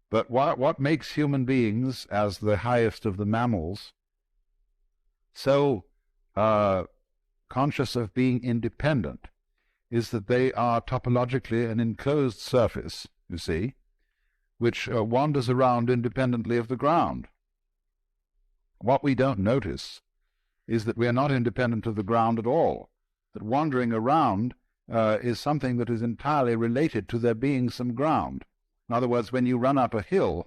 But what makes human beings, as the highest of the mammals, so conscious of being independent is that they are topologically an enclosed surface, you see, which wanders around independently of the ground. What we don't notice is that we are not independent of the ground at all, that wandering around is something that is entirely related to there being some ground. In other words, when you run up a hill,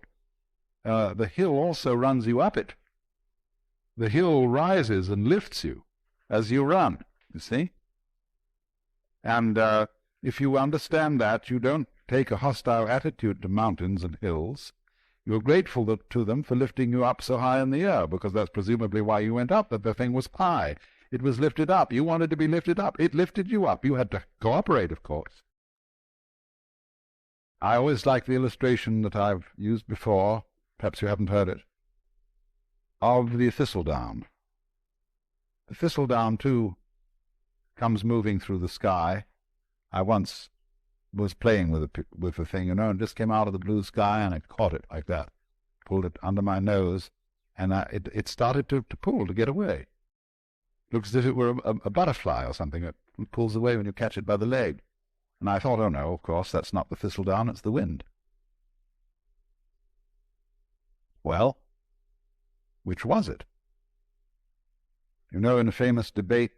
the hill also runs you up it. The hill rises and lifts you as you run, you see? And if you understand that, you don't take a hostile attitude to mountains and hills. You're grateful to them for lifting you up so high in the air, because that's presumably why you went up, that the thing was high. It was lifted up. You wanted to be lifted up. It lifted you up. You had to cooperate, of course. I always like the illustration that I've used before, perhaps you haven't heard it, of the thistledown. The thistledown, too, comes moving through the sky. I once was playing with the thing, and just came out of the blue sky, and I caught it like that, pulled it under my nose, and it started to pull, to get away. Looks as if it were a butterfly or something. It pulls away when you catch it by the leg. And I thought, oh no, of course, that's not the thistledown, it's the wind. Well, which was it? You know, in a famous debate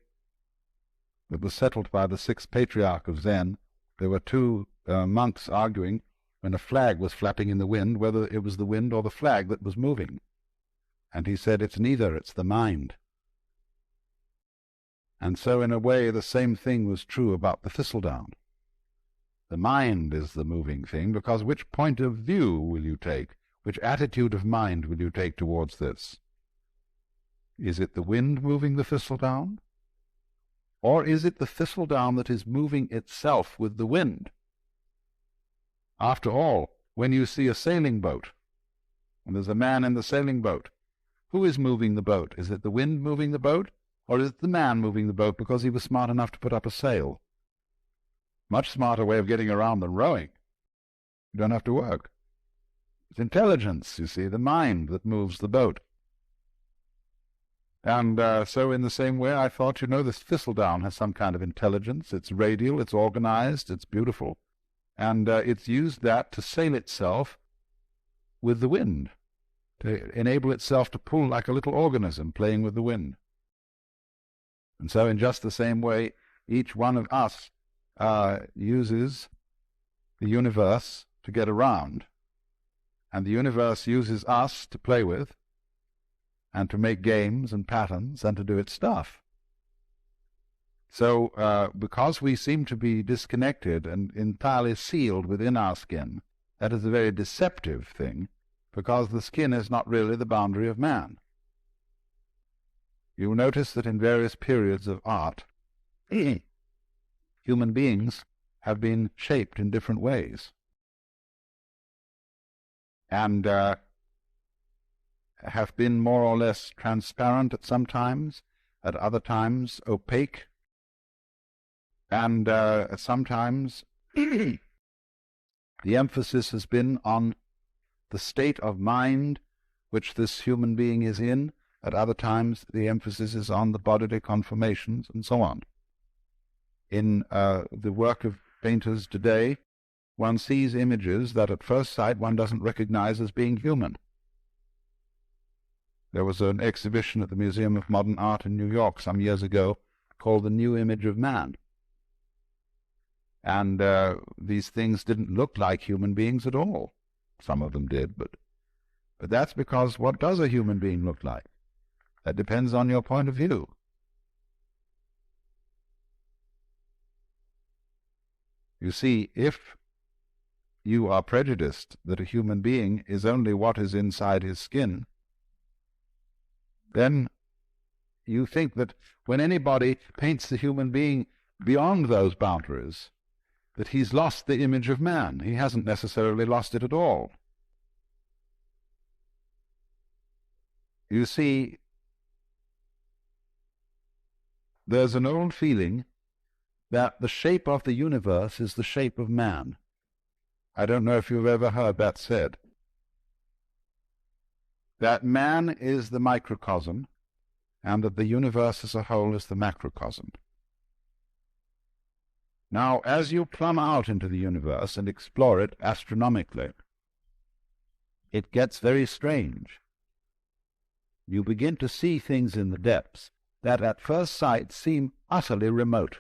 that was settled by the sixth patriarch of Zen, there were two monks arguing when a flag was flapping in the wind, whether it was the wind or the flag that was moving. And he said, it's neither, it's the mind. And so, in a way, the same thing was true about the thistledown. The mind is the moving thing, because which point of view will you take? Which attitude of mind will you take towards this? Is it the wind moving the thistledown? Or is it the thistledown that is moving itself with the wind? After all, when you see a sailing boat, and there's a man in the sailing boat, who is moving the boat? Is it the wind moving the boat? Or is it the man moving the boat because he was smart enough to put up a sail? Much smarter way of getting around than rowing. You don't have to work. It's intelligence, you see, the mind that moves the boat. And so in the same way, I thought, this thistledown has some kind of intelligence. It's radial, it's organized, it's beautiful. And it's used that to sail itself with the wind, to enable itself to pull like a little organism playing with the wind. And so in just the same way, each one of us uses the universe to get around, and the universe uses us to play with, and to make games and patterns, and to do its stuff. So because we seem to be disconnected and entirely sealed within our skin, that is a very deceptive thing, because the skin is not really the boundary of man. You will notice that in various periods of art, human beings have been shaped in different ways, and have been more or less transparent at some times, at other times opaque, and sometimes the emphasis has been on the state of mind which this human being is in. At other times, the emphasis is on the bodily conformations, and so on. In the work of painters today, one sees images that at first sight one doesn't recognize as being human. There was an exhibition at the Museum of Modern Art in New York some years ago called The New Image of Man. And these things didn't look like human beings at all. Some of them did, but that's because what does a human being look like? That depends on your point of view. You see, if you are prejudiced that a human being is only what is inside his skin, then you think that when anybody paints the human being beyond those boundaries, that he's lost the image of man. He hasn't necessarily lost it at all. You see, there's an old feeling that the shape of the universe is the shape of man. I don't know if you've ever heard that said. that man is the microcosm and that the universe as a whole is the macrocosm. Now, as you plumb out into the universe and explore it astronomically, it gets very strange. You begin to see things in the depths that at first sight seem utterly remote.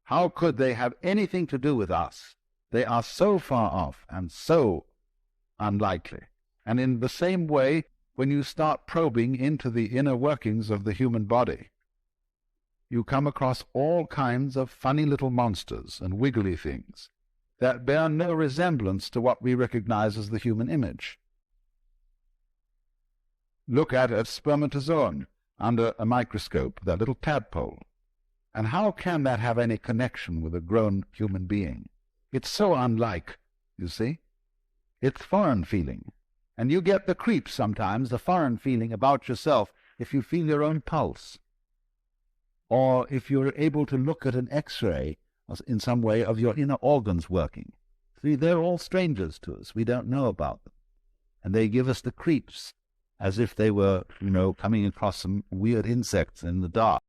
How could they have anything to do with us? They are so far off and so unlikely. And in the same way, when you start probing into the inner workings of the human body, you come across all kinds of funny little monsters and wiggly things that bear no resemblance to what we recognize as the human image. Look at a spermatozoon under a microscope, that little tadpole, and how can that have any connection with a grown human being? It's so unlike, you see. It's foreign feeling. And you get the creeps sometimes, the foreign feeling about yourself, if you feel your own pulse, or if you're able to look at an X-ray in some way of your inner organs working. See, they're all strangers to us. We don't know about them. And they give us the creeps, as if they were, coming across some weird insects in the dark.